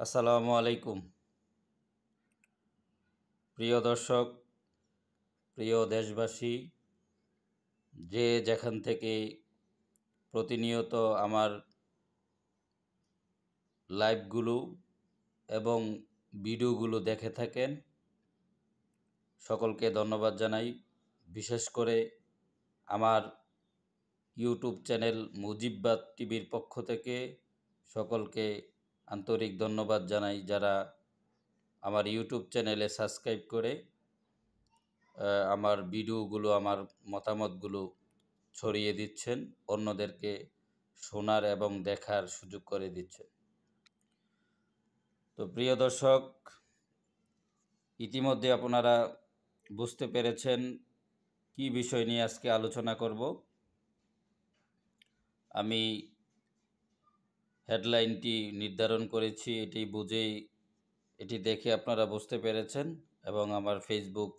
আসসালামু আলাইকুম। প্রিয় দর্শক, প্রিয় দেশবাসী, যে যেখান থেকে প্রতিনিয়ত আমার লাইভগুলো এবং ভিডিওগুলো দেখে থাকেন, সকলকে ধন্যবাদ জানাই। বিশেষ করে আমার ইউটিউব চ্যানেল মুজিববাদ টিভির পক্ষ থেকে সকলকে আন্তরিক ধন্যবাদ জানাই, যারা আমার ইউটিউব চ্যানেলে সাবস্ক্রাইব করে আমার ভিডিওগুলো, আমার মতামতগুলো ছড়িয়ে দিচ্ছেন, অন্যদেরকে শোনার এবং দেখার সুযোগ করে দিচ্ছেন। তো প্রিয় দর্শক, ইতিমধ্যে আপনারা বুঝতে পেরেছেন কি বিষয় নিয়ে আজকে আলোচনা করব। আমি হেডলাইনটি নির্ধারণ করেছি, এটি দেখে আপনারা বুঝতে পেরেছেন এবং আমার ফেসবুক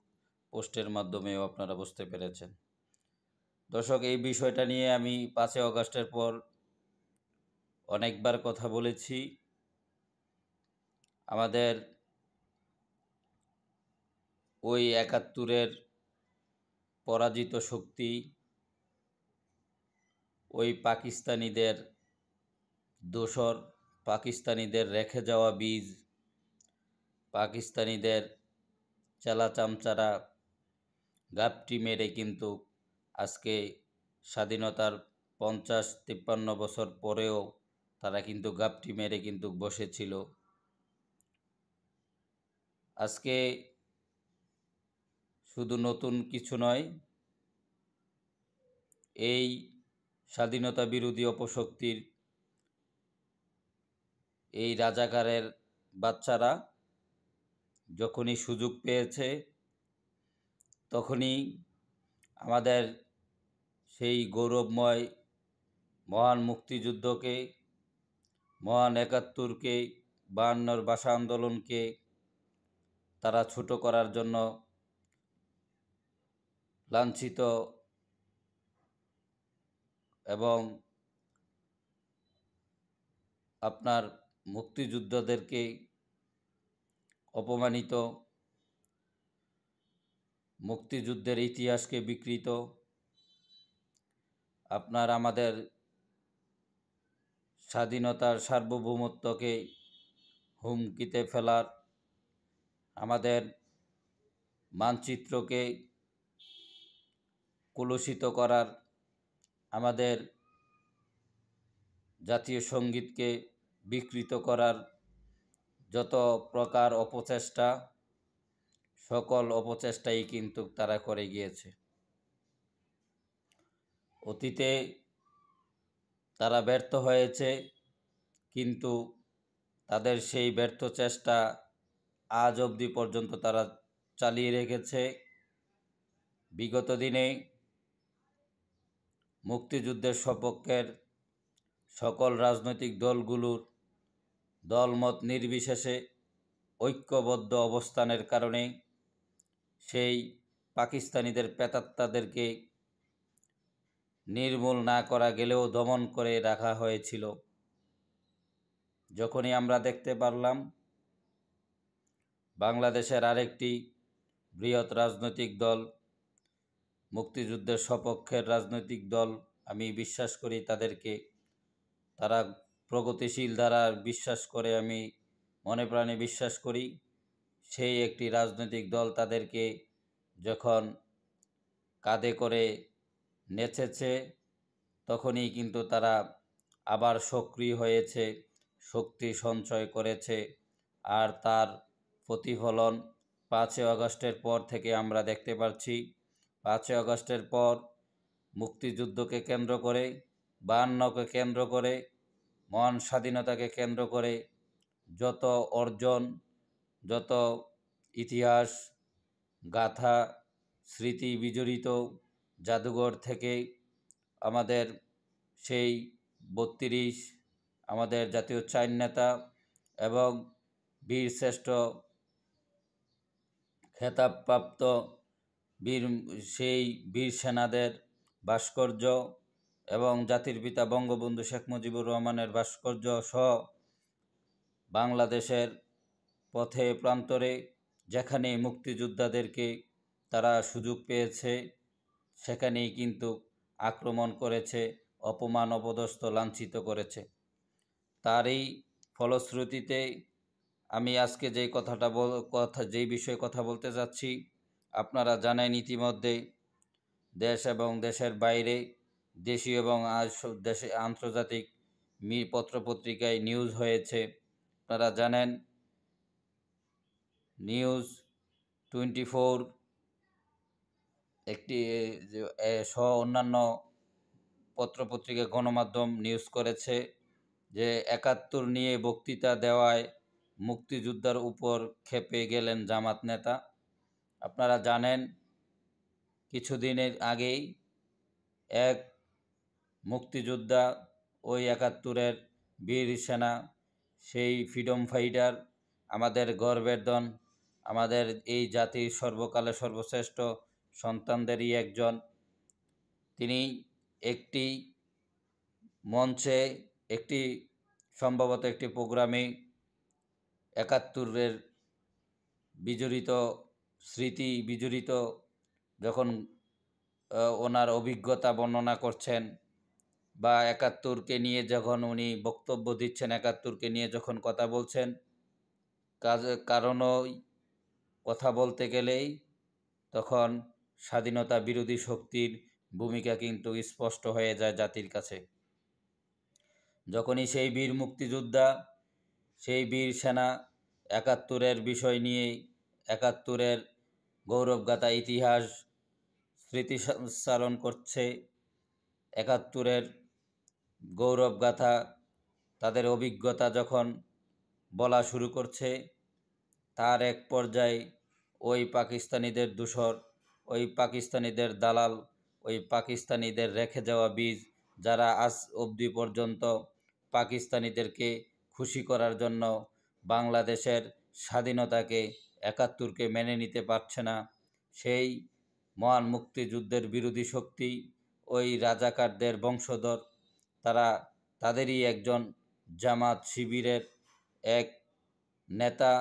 পোস্টের মাধ্যমেও আপনারা বুঝতে পেরেছেন। দর্শক, এই বিষয়টা নিয়ে আমি 5 আগস্টের পর অনেকবার কথা বলেছি। আমাদের ওই 71-এর পরাজিত শক্তি, ওই পাকিস্তানিদের দোসর, পাকিস্তানিদের রেখে যাওয়া বীজ, পাকিস্তানিদের চেলাচামচারা গাপটি মেরে কিন্তু আজকে স্বাধীনতার 50-53 বছর পরেও তারা কিন্তু গাপটি মেরে কিন্তু বসেছিল। আজকে শুধু নতুন কিছু নয়, এই স্বাধীনতা বিরোধী অপশক্তির এই রাজাকারের বাচ্চারা যখনই সুযোগ পেয়েছে, তখনই আমাদের সেই গৌরবময় মহান মুক্তিযুদ্ধকে, মহান 71-কে, 52-র ভাষা আন্দোলনকে তারা ছোট করার জন্য লাঞ্ছিত এবং আপনার মুক্তিযোদ্ধাদেরকে অপমানিত, মুক্তিযুদ্ধের ইতিহাসকে বিকৃত, আপনার আমাদের স্বাধীনতার সার্বভৌমত্বকে হুমকিতে ফেলার, আমাদের মানচিত্রকে কলুষিত করার, আমাদের জাতীয় সঙ্গীতকে বিকৃত করার যত প্রকার অপচেষ্টা, সকল অপচেষ্টাই কিন্তু তারা করে গিয়েছে। অতীতে তারা ব্যর্থ হয়েছে, কিন্তু তাদের সেই ব্যর্থ চেষ্টা আজ অবধি পর্যন্ত তারা চালিয়ে রেখেছে। বিগত দিনে মুক্তিযুদ্ধের সপক্ষের সকল রাজনৈতিক দলগুলোর দলমত নির্বিশেষে ঐক্যবদ্ধ অবস্থানের কারণে সেই পাকিস্তানিদের প্রেতাত্মাদেরকে নির্মূল না করা গেলেও দমন করে রাখা হয়েছিল। যখনই আমরা দেখতে পারলাম বাংলাদেশের আরেকটি বৃহৎ রাজনৈতিক দল, মুক্তিযুদ্ধের সপক্ষের রাজনৈতিক দল, আমি বিশ্বাস করি তাদেরকে, তারা প্রগতিশীল ধারা বিশ্বাস করে, আমি মনে প্রাণে বিশ্বাস করি, সেই একটি রাজনৈতিক দল তাদেরকে যখন কাঁধে করে নেচেছে, তখনই কিন্তু তারা আবার সক্রিয় হয়েছে, শক্তি সঞ্চয় করেছে। আর তার প্রতিফলন 5 আগস্টের পর থেকে আমরা দেখতে পাচ্ছি। 5 আগস্টের পর মুক্তিযুদ্ধকে কেন্দ্র করে, 52কে কেন্দ্র করে, মহান স্বাধীনতাকে কেন্দ্র করে যত অর্জন, যত ইতিহাস গাথা, স্মৃতি বিজড়িত জাদুঘর থেকে আমাদের সেই 32 আমাদের জাতীয় চার নেতা এবং বীরশ্রেষ্ঠ খেতাবপ্রাপ্ত সেই বীর সেনাদের ভাস্কর্য এবং জাতির পিতা বঙ্গবন্ধু শেখ মুজিবুর রহমানের ভাস্কর্য সহ বাংলাদেশের পথে প্রান্তরে যেখানে মুক্তিযোদ্ধাদেরকে তারা সুযোগ পেয়েছে সেখানেই কিন্তু আক্রমণ করেছে, অপমান অপদস্থ লাঞ্ছিত করেছে। তারই ফলশ্রুতিতে আমি আজকে যেই যেই বিষয়ে কথা বলতে যাচ্ছি, আপনারা জানেন ইতিমধ্যে দেশ এবং দেশের বাইরে, দেশীয় এবং দেশে আন্তর্জাতিক পত্রপত্রিকায় নিউজ হয়েছে। আপনারা জানেন নিউজ 24 একটি সহ অন্যান্য পত্রপত্রিকা গণমাধ্যম নিউজ করেছে যে ৭১ নিয়ে বক্তৃতা দেওয়ায় মুক্তিযোদ্ধার উপর ক্ষেপে গেলেন জামাত নেতা। আপনারা জানেন কিছুদিনের আগেই এক মুক্তিযোদ্ধা, ওই ৭১-এর বীর সেনা, সেই ফ্রিডম ফাইটার, আমাদের গর্বের ধন, আমাদের এই জাতির সর্বকালে সর্বশ্রেষ্ঠ সন্তানদেরই একজন, তিনি একটি মঞ্চে সম্ভবত একটি প্রোগ্রামে ৭১-এর বিজড়িত স্মৃতি বিজড়িত যখন ওনার অভিজ্ঞতা বর্ণনা করছেন বা ৭১-কে নিয়ে যখন উনি বক্তব্য দিচ্ছেন, ৭১-কে নিয়ে যখন কথা বলছেন, কারণই কথা বলতে গেলেই তখন স্বাধীনতা বিরোধী শক্তির ভূমিকা কিন্তু স্পষ্ট হয়ে যায় জাতির কাছে। যখনই সেই বীর মুক্তিযোদ্ধা, সেই বীর সেনা ৭১-এর বিষয় নিয়ে, ৭১-এর গৌরবগাথা ইতিহাস স্মৃতিচারণ করছে, ৭১-এর গৌরবগাথা, তাদের অভিজ্ঞতা যখন বলা শুরু করছে, তার এক পর্যায়ে ওই পাকিস্তানিদের দূষর, ওই পাকিস্তানিদের দালাল, ওই পাকিস্তানিদের রেখে যাওয়া বীজ, যারা আজ অবধি পর্যন্ত পাকিস্তানিদেরকে খুশি করার জন্য বাংলাদেশের স্বাধীনতাকে, ৭১-কে মেনে নিতে পারছে না, সেই মহান মুক্তিযুদ্ধের বিরোধী শক্তি, ওই রাজাকারদের বংশধর, তাদেরই একজন জামাত শিবিরের এক নেতা,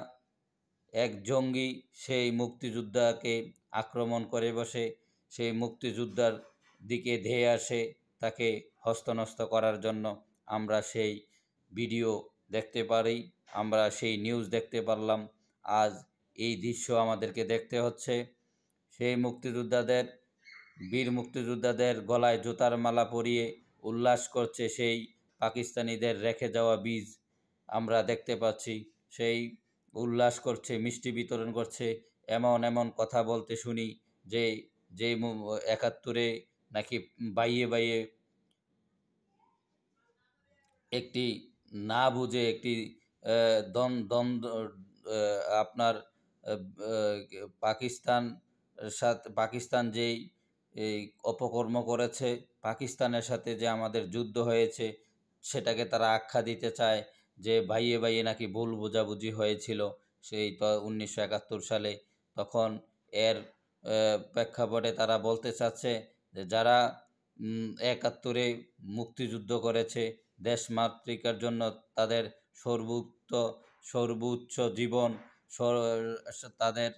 এক জঙ্গি, সেই মুক্তিযোদ্ধাকে আক্রমণ করে বসে, সেই মুক্তিযোদ্ধার দিকে ধেয়ে আসে তাকে হস্তনস্ত করার জন্য। আমরা সেই ভিডিও দেখতে পারি, আমরা সেই নিউজ দেখতে পারলাম। আজ এই দৃশ্য আমাদেরকে দেখতে হচ্ছে। সেই বীর মুক্তিযোদ্ধাদের গলায় জুতার মালা পরিয়ে উল্লাস করছে সেই পাকিস্তানিদের রেখে যাওয়া বীজ, আমরা দেখতে পাচ্ছি। সেই উল্লাস করছে, মিষ্টি বিতরণ করছে, এমন এমন কথা বলতে শুনি যে ৭১-এ নাকি বাইয়ে বাইয়ে একটি না বুঝে একটি দ্বন্দ্ব, আপনার পাকিস্তান যেই এই অপকর্ম করেছে, পাকিস্তানের সাথে যে আমাদের যুদ্ধ হয়েছে, সেটাকে তারা আখ্যা দিতে চায় যে বাইয়ে বাইয়ে নাকি ভুল বোঝাবুঝি হয়েছিল সেই 19৭১ সালে। তখন এর প্রেক্ষাপটে তারা বলতে চাচ্ছে যে যারা ৭১-এ মুক্তিযুদ্ধ করেছে, দেশমাতৃকার জন্য তাদের সর্বোচ্চ জীবন, তাদের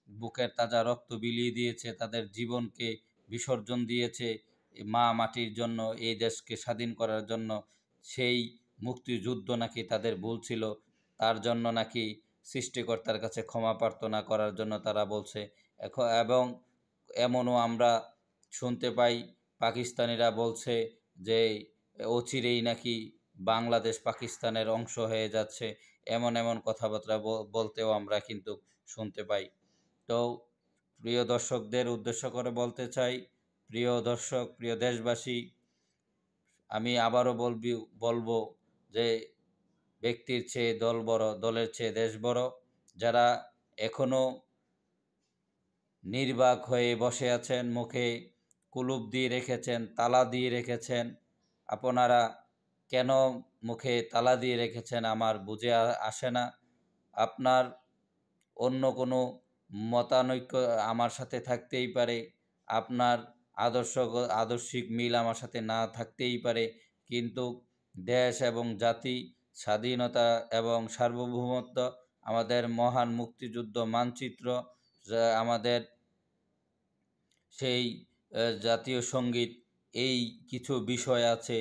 বুকের তাজা রক্ত বিলিয়ে দিয়েছে, তাদের জীবনকে বিসর্জন দিয়েছে মা মাটির জন্য, এই দেশকে স্বাধীন করার জন্য, সেই মুক্তিযুদ্ধ নাকি তাদের ভুল ছিল, তার জন্য নাকি সৃষ্টিকর্তার কাছে ক্ষমা প্রার্থনা করার জন্য তারা বলছে। এবং এমনও আমরা শুনতে পাই পাকিস্তানিরা বলছে যে অচিরেই নাকি বাংলাদেশ পাকিস্তানের অংশ হয়ে যাচ্ছে, এমন এমন কথাবার্তা বলতেও আমরা কিন্তু শুনতে পাই। তো প্রিয় দর্শকদের উদ্দেশ্য করে বলতে চাই, প্রিয় দর্শক, প্রিয় দেশবাসী, আমি আবারও বলবো যে ব্যক্তির চেয়ে দল বড়, দলের চেয়ে দেশ বড়। যারা এখনও নির্বাক হয়ে বসে আছেন, মুখে কুলুপ দিয়ে রেখেছেন, তালা দিয়ে রেখেছেন, আপনারা কেন মুখে তালা দিয়ে রেখেছেন আমার বুঝে আসে না। আপনার অন্য কোনো মতানৈক্য আমার সাথে থাকতেই পারে, আপনার আদর্শিক মিল আমার সাথে না থাকতেই পারে, কিন্তু দেশ এবং জাতি স্বাধীনতা এবং সার্বভৌমত্ব, আমাদের মহান মুক্তিযুদ্ধ মানচিত্র, আমাদের সেই জাতীয় সঙ্গীত, এই কিছু বিষয় আছে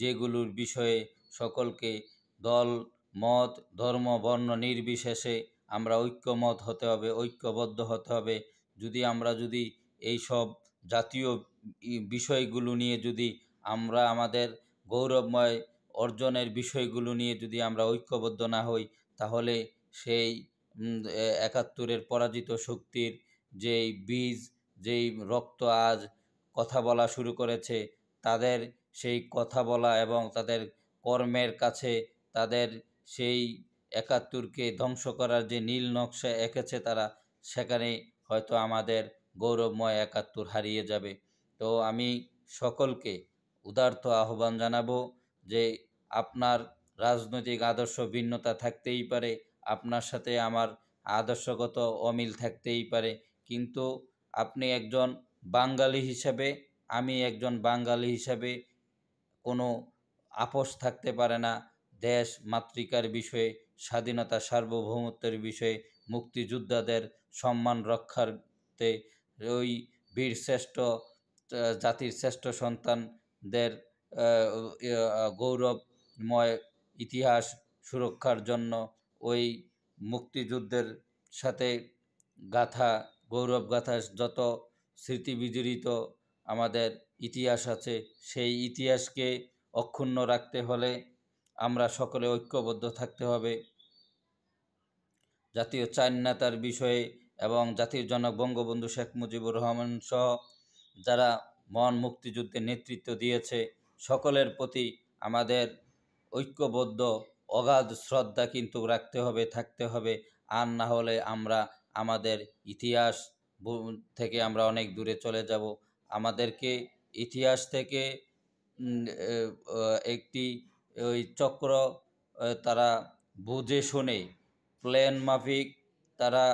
যেগুলোর বিষয়ে সকলকে দল মত ধর্ম বর্ণ নির্বিশেষে আমরা ঐক্যমত হতে হবে, ঐক্যবদ্ধ হতে হবে। যদি এই সব জাতীয় বিষয়গুলো নিয়ে যদি আমরা আমাদের গৌরবময় অর্জনের বিষয়গুলো নিয়ে যদি আমরা ঐক্যবদ্ধ না হই, তাহলে সেই ৭১-এর পরাজিত শক্তির যেই বীজ, যেই রক্ত আজ কথা বলা শুরু করেছে, তাদের সেই কথা বলা এবং তাদের কর্মের কাছে তাদের সেই ৭১-কে ধ্বংস করার যে নীল নকশা এঁকেছে তারা, সেখানে হয়তো আমাদের গৌরবময় ৭১ হারিয়ে যাবে। তো আমি সকলকে উদারত আহ্বান জানাবো যে আপনার রাজনৈতিক আদর্শ ভিন্নতা থাকতেই পারে, আপনার সাথে আমার আদর্শগত অমিল থাকতেই পারে, কিন্তু আপনি একজন বাঙালি হিসাবে, আমি একজন বাঙালি হিসাবে কোনো আপোষ থাকতে পারে না দেশ মাতৃকার বিষয়ে, স্বাধীনতা সার্বভৌমত্বের বিষয়ে, মুক্তিযোদ্ধাদের সম্মান রক্ষার্থে, ওই বীর শ্রেষ্ঠ জাতির শ্রেষ্ঠ সন্তানদের গৌরবময় ইতিহাস সুরক্ষার জন্য, ওই মুক্তিযুদ্ধের সাথে গাথা গৌরব গাথা যত স্মৃতি বিজড়িত আমাদের ইতিহাস আছে, সেই ইতিহাসকে অক্ষুণ্ণ রাখতে হলে আমরা সকলে ঐক্যবদ্ধ থাকতে হবে। জাতীয় চার নেতার বিষয়ে এবং জাতির জনক বঙ্গবন্ধু শেখ মুজিবুর রহমান সহ যারা মহান মুক্তিযুদ্ধে নেতৃত্ব দিয়েছে, সকলের প্রতি আমাদের ঐক্যবদ্ধ অগাধ শ্রদ্ধা কিন্তু রাখতে হবে, থাকতে হবে। আর না হলে আমরা আমাদের ইতিহাস থেকে আমরা অনেক দূরে চলে যাব। আমাদেরকে ইতিহাস থেকে একটি ওই চক্র, তারা বুঝে শুনে প্ল্যান মাফিক তারা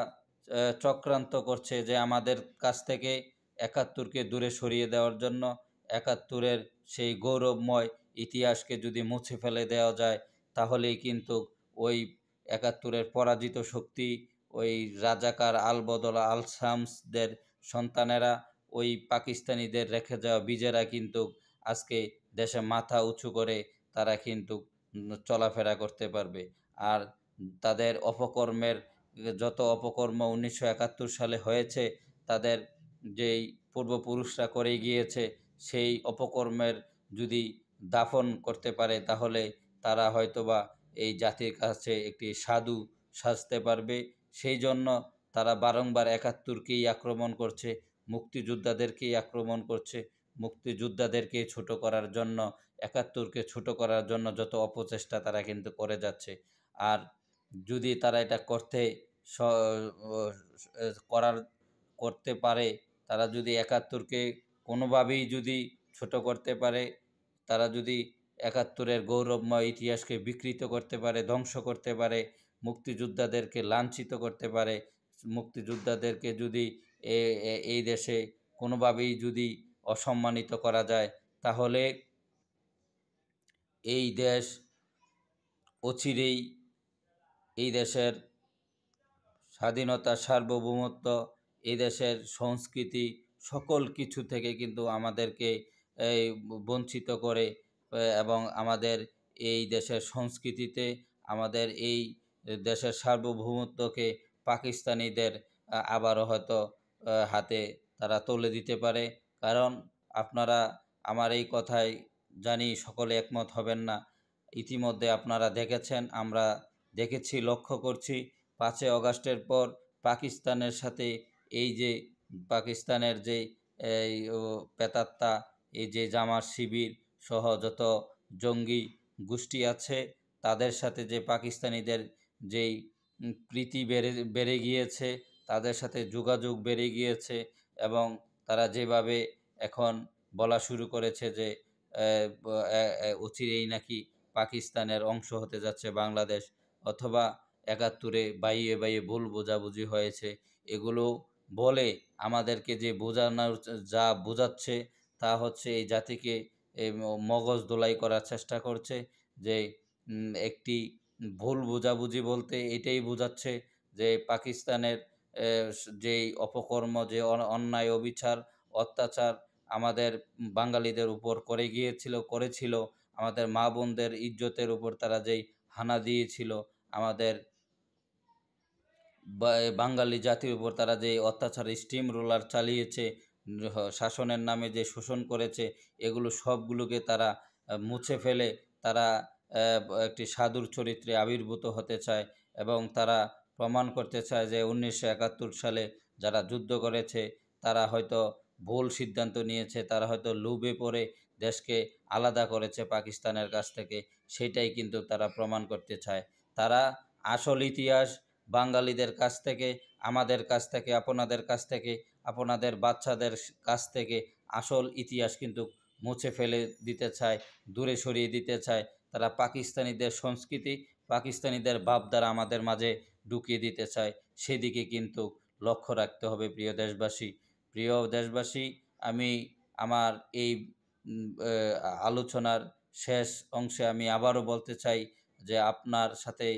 চক্রান্ত করছে যে আমাদের কাছ থেকে ৭১-কে দূরে সরিয়ে দেওয়ার জন্য। ৭১-এর সেই গৌরবময় ইতিহাসকে যদি মুছে ফেলে দেওয়া যায়, তাহলেই কিন্তু ওই ৭১-এর পরাজিত শক্তি, ওই রাজাকার আলবদর আল শামসদের সন্তানেরা, ওই পাকিস্তানিদের রেখে যাওয়া বীজেরা কিন্তু আজকে দেশে মাথা উঁচু করে তারা কিন্তু চলাফেরা করতে পারবে। আর তাদের অপকর্মের যত অপকর্ম ১৯৭১ সালে হয়েছে, তাদের যেই পূর্বপুরুষরা করে গিয়েছে, সেই অপকর্মের যদি দাফন করতে পারে, তাহলে তারা হয়তোবা এই জাতির কাছে একটি সাধু সাজতে পারবে। সেই জন্য তারা বারংবার ৭১-কেই আক্রমণ করছে, মুক্তিযোদ্ধাদেরকেই আক্রমণ করছে, মুক্তিযোদ্ধাদেরকে ছোট করার জন্য, ৭১-কে ছোট করার জন্য যত অপচেষ্টা তারা কিন্তু করে যাচ্ছে। আর যদি তারা এটা করতে পারে, তারা যদি ৭১-কে কোনোভাবেই যদি ছোট করতে পারে, তারা যদি ৭১-এর গৌরবময় ইতিহাসকে বিকৃত করতে পারে, ধ্বংস করতে পারে, মুক্তিযোদ্ধাদেরকে লাঞ্ছিত করতে পারে, মুক্তিযোদ্ধাদেরকে যদি এই দেশে কোনোভাবেই যদি অসম্মানিত করা যায়, তাহলে এই দেশ অচিরেই, এই দেশের স্বাধীনতা সার্বভৌমত্ব, এই দেশের সংস্কৃতি, সকল কিছু থেকে কিন্তু আমাদেরকে বঞ্চিত করে, এবং আমাদের এই দেশের সংস্কৃতিতে, আমাদের এই দেশের সার্বভৌমত্বকে পাকিস্তানিদের আবারও হয়তো হাতে তারা তুলে দিতে পারে। কারণ আপনারা আমার এই কথায় জানি সকলে একমত হবেন না। ইতিমধ্যে আপনারা দেখেছেন, আমরা দেখেছি, লক্ষ্য করছি, ৫ই আগস্টের পর পাকিস্তানের সাথে এই যে পাকিস্তানের যে প্রেতাত্মা, এই যে জামাত শিবির সহ যত জঙ্গি গোষ্ঠী আছে, তাদের সাথে যে পাকিস্তানিদের যেই প্রীতি বেড়ে গিয়েছে, তাদের সাথে যোগাযোগ বেড়ে গিয়েছে, এবং তারা যেভাবে এখন বলা শুরু করেছে যে অচিরেই নাকি পাকিস্তানের অংশ হতে যাচ্ছে বাংলাদেশ, অথবা ৭১-এ বাইয়ে বাইয়ে ভুল বোঝাবুঝি হয়েছে, এগুলো বলে আমাদেরকে যে বোঝানোর যা বোঝাচ্ছে, তা হচ্ছে এই জাতিকে মগজ ধোলাই করার চেষ্টা করছে যে একটি ভুল বোঝাবুঝি বলতে এটাই বোঝাচ্ছে যে পাকিস্তানের যেই অপকর্ম, যে অন্যায়, অবিচার, অত্যাচার আমাদের বাঙালিদের উপর করেছিল, আমাদের মা বোনদের ইজ্জতের উপর তারা যেই হানা দিয়েছিল, আমাদের বাঙালি জাতির উপর তারা যে অত্যাচার স্টিম রোলার চালিয়েছে, শাসনের নামে যে শোষণ করেছে, এগুলো সবগুলোকে তারা মুছে ফেলে তারা একটি সাধুর চরিত্রে আবির্ভূত হতে চায় এবং তারা প্রমাণ করতে চায় যে 1971 সালে যারা যুদ্ধ করেছে তারা হয়তো ভুল সিদ্ধান্ত নিয়েছে, তারা হয়তো লোভে পড়ে দেশকে আলাদা করেছে পাকিস্তানের কাছ থেকে, সেটাই কিন্তু তারা প্রমাণ করতে চায়। তারা আসল ইতিহাস বাঙালিদের কাছ থেকে, আমাদের কাছ থেকে, আপনাদের কাছ থেকে, আপনাদের বাচ্চাদের কাছ থেকে আসল ইতিহাস কিন্তু মুছে ফেলে দিতে চায়, দূরে সরিয়ে দিতে চায়। তারা পাকিস্তানিদের সংস্কৃতি, পাকিস্তানিদের ভাবধারা আমাদের মাঝে ঢুকিয়ে দিতে চায়। সেদিকে কিন্তু লক্ষ্য রাখতে হবে প্রিয় দেশবাসী। আমি আমার এই আলোচনার শেষ অংশে আমি আবারও বলতে চাই যে আপনার সাথে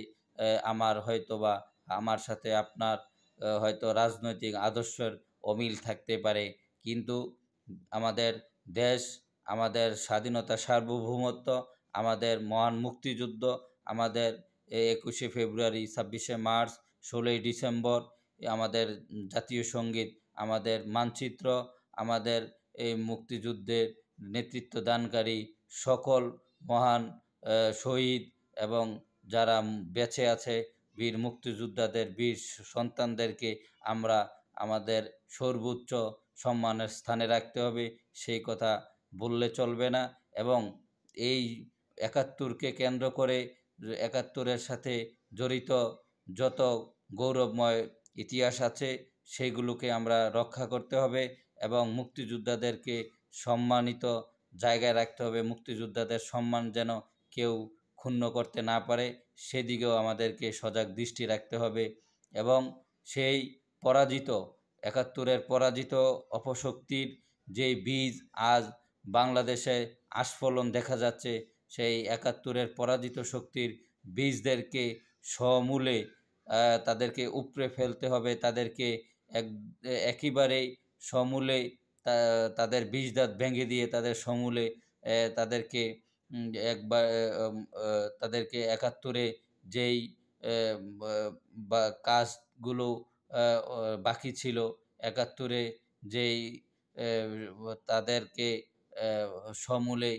আমার সাথে আপনার হয়তো রাজনৈতিক আদর্শের অমিল থাকতে পারে, কিন্তু আমাদের দেশ, আমাদের স্বাধীনতা, সার্বভৌমত্ব, আমাদের মহান মুক্তিযুদ্ধ, আমাদের 21শে ফেব্রুয়ারি, 26শে মার্চ, 16ই ডিসেম্বর, আমাদের জাতীয় সঙ্গীত, আমাদের মানচিত্র, আমাদের এই মুক্তিযুদ্ধের নেতৃত্ব দানকারী সকল মহান শহীদ এবং যারা বেঁচে আছে বীর মুক্তিযোদ্ধাদের, বীর সন্তানদেরকে আমরা আমাদের সর্বোচ্চ সম্মানের স্থানে রাখতে হবে, সেই কথা বললে চলবে না। এবং এই 71কে কেন্দ্র করে, 71-এর সাথে জড়িত যত গৌরবময় ইতিহাস আছে সেইগুলোকে আমরা রক্ষা করতে হবে এবং মুক্তিযোদ্ধাদেরকে সম্মানিত জায়গায় রাখতে হবে। মুক্তিযোদ্ধাদের সম্মান যেন কেউ ক্ষুণ্ণ করতে না পারে, সেদিকেও আমাদেরকে সজাগ দৃষ্টি রাখতে হবে। এবং সেই পরাজিত 71-এর পরাজিত অপশক্তির যেই বীজ আজ বাংলাদেশে আস্ফলন দেখা যাচ্ছে, সেই 71-এর পরাজিত শক্তির বীজদেরকে সমূলে তাদেরকে উপড়ে ফেলতে হবে, তাদেরকে একেবারেই সমূলে তাদের বীজদাঁত ভেঙে দিয়ে তাদের সমূলে তাদেরকে একবার তাদেরকে 71-এ যেই বা কাজগুলো বাকি ছিল, 71-এ যেই তাদেরকে সমূলে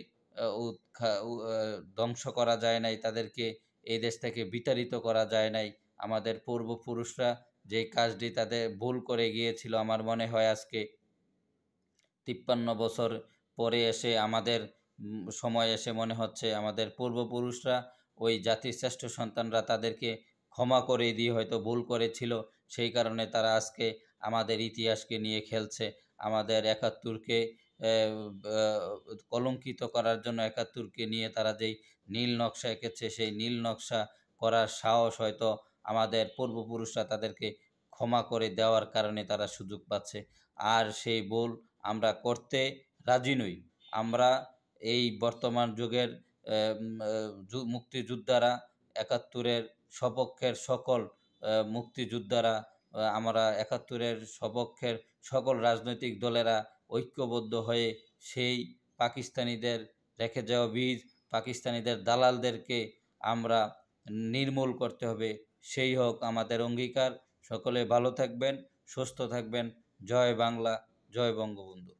ধ্বংস করা যায় নাই, তাদেরকে এই দেশ থেকে বিতাড়িত করা যায় নাই। আমাদের পূর্বপুরুষরা যে কাজটি তাদের ভুল করে গিয়েছিল, আমার মনে হয় আজকে 53 বছর পরে এসে আমাদের সময় এসে মনে হচ্ছে আমাদের পূর্বপুরুষরা, ওই জাতির শ্রেষ্ঠ সন্তানরা তাদেরকে ক্ষমা করে দিয়ে হয়তো ভুল করেছিল, সেই কারণে তারা আজকে আমাদের ইতিহাসকে নিয়ে খেলছে। আমাদের 71কে কলঙ্কিত করার জন্য 71কে নিয়ে তারা যেই নীল নকশা এঁকেছে, সেই নীল নকশা করার সাহস হয়তো আমাদের পূর্বপুরুষরা তাদেরকে ক্ষমা করে দেওয়ার কারণে তারা সুযোগ পাচ্ছে। আর সেই ভুল আমরা করতে রাজি নই। আমরা এই বর্তমান যুগের মুক্তিযোদ্ধারা, 71-এর সপক্ষের সকল মুক্তিযোদ্ধারা, আমরা 71-এর সপক্ষের সকল রাজনৈতিক দলেরা ঐক্যবদ্ধ হয়ে সেই পাকিস্তানিদের রেখে যাওয়া বীজ, পাকিস্তানিদের দালালদেরকে আমরা নির্মূল করতে হবে। সেই হোক আমাদের অঙ্গীকার। সকলে ভালো থাকবেন, সুস্থ থাকবেন। জয় বাংলা, জয় বঙ্গবন্ধু।